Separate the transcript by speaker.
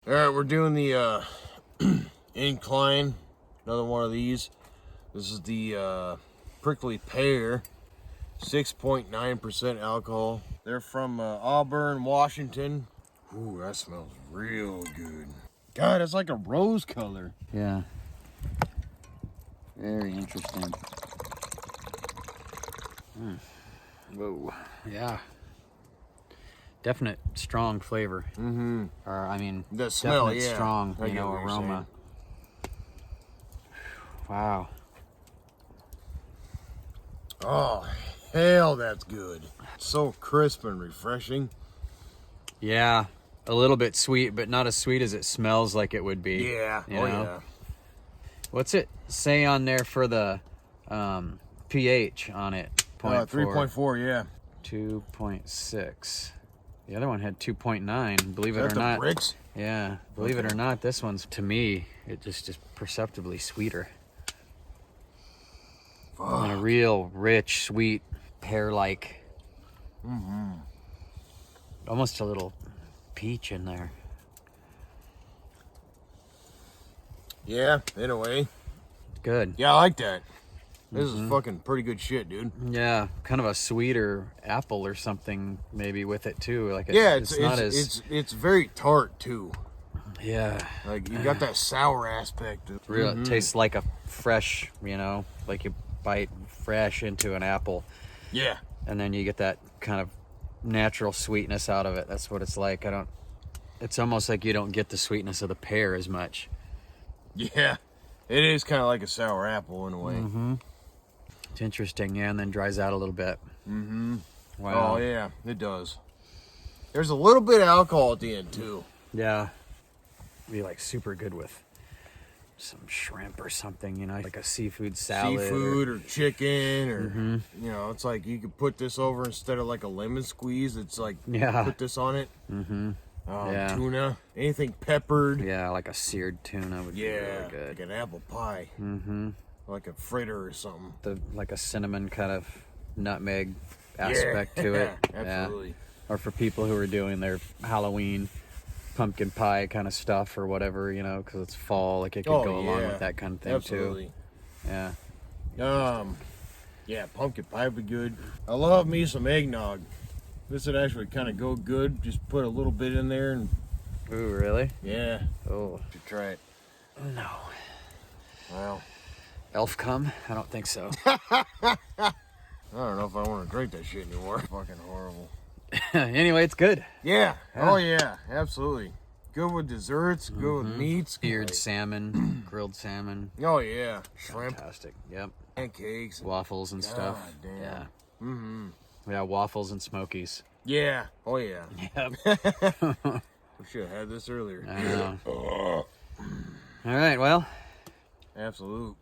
Speaker 1: All right, we're doing the Incline, another one of these. This is the prickly pear, 6.9% alcohol. They're from Auburn, Washington. Ooh, that smells real good. God, it's like a rose color.
Speaker 2: Yeah. Very interesting. Whoa. Yeah. Definite strong flavor.
Speaker 1: Mm-hmm.
Speaker 2: Or, I mean,
Speaker 1: the smell,
Speaker 2: definite
Speaker 1: yeah.
Speaker 2: strong,
Speaker 1: I
Speaker 2: you
Speaker 1: get
Speaker 2: know,
Speaker 1: what you're
Speaker 2: aroma. Wow.
Speaker 1: Oh, hell, that's good. So crisp and refreshing.
Speaker 2: Yeah. A little bit sweet, but not as sweet as it smells like it would be.
Speaker 1: Yeah.
Speaker 2: You
Speaker 1: Oh,
Speaker 2: know?
Speaker 1: yeah.
Speaker 2: What's it say on there for the pH on it?
Speaker 1: 3.4, yeah.
Speaker 2: 2.6. The other one had 2.9. Believe it or
Speaker 1: the
Speaker 2: not.
Speaker 1: bricks?
Speaker 2: Yeah. Believe it or not, this one's, to me, it just is perceptibly sweeter.
Speaker 1: Fuck.
Speaker 2: And a real rich, sweet, pear-like. Almost a little peach in there.
Speaker 1: Yeah, in a way.
Speaker 2: Good.
Speaker 1: Yeah, I like that. This is fucking pretty good shit, dude.
Speaker 2: Yeah, kind of a sweeter apple or something maybe with it too. Like
Speaker 1: Yeah,
Speaker 2: it's not as
Speaker 1: it's very tart too.
Speaker 2: yeah.
Speaker 1: Like you got that sour aspect.
Speaker 2: Real it tastes like a fresh, you know, like you bite fresh into an apple,
Speaker 1: Yeah.
Speaker 2: and then you get that kind of natural sweetness out of it. That's what it's like. It's almost like you don't get the sweetness of the pear as much.
Speaker 1: Yeah. It is kind of like a sour apple in a way.
Speaker 2: It's interesting, yeah, and then dries out a little bit. Wow.
Speaker 1: Oh yeah, it does. There's a little bit of alcohol at the end too.
Speaker 2: Yeah. Be like super good with some shrimp or something, you know, like a seafood salad.
Speaker 1: Seafood or chicken or you know, it's like you could put this over instead of like a lemon squeeze. It's like
Speaker 2: Yeah.
Speaker 1: put this on it.
Speaker 2: Yeah.
Speaker 1: Tuna, anything peppered.
Speaker 2: Yeah, like a seared tuna would be
Speaker 1: Yeah,
Speaker 2: really good.
Speaker 1: like an apple pie. Like a fritter or something.
Speaker 2: Like a cinnamon kind of nutmeg aspect to it.
Speaker 1: Absolutely.
Speaker 2: Yeah. Or for people who are doing their Halloween pumpkin pie kind of stuff or whatever, you know, because it's fall, like it could go along with that kind of thing
Speaker 1: Absolutely.
Speaker 2: too. Yeah.
Speaker 1: Yeah, pumpkin pie would be good. I love me some eggnog. This would actually kind of go good. Just put a little bit in there and
Speaker 2: Ooh, really?
Speaker 1: yeah.
Speaker 2: Oh.
Speaker 1: Should try it.
Speaker 2: No.
Speaker 1: Well,
Speaker 2: Elf cum? I don't think so.
Speaker 1: I don't know if I want to drink that shit anymore. Fucking horrible.
Speaker 2: Anyway, it's good.
Speaker 1: Yeah. Oh yeah, absolutely. Good with desserts. Good with meats.
Speaker 2: Seared salmon, grilled salmon.
Speaker 1: Oh yeah, shrimp,
Speaker 2: Fantastic. Yep.
Speaker 1: pancakes,
Speaker 2: Waffles and stuff.
Speaker 1: God damn.
Speaker 2: Yeah. Yeah, waffles and smokies.
Speaker 1: Yeah. Oh yeah.
Speaker 2: Yep.
Speaker 1: We should have had this earlier.
Speaker 2: I know. All right, well.
Speaker 1: Absolute.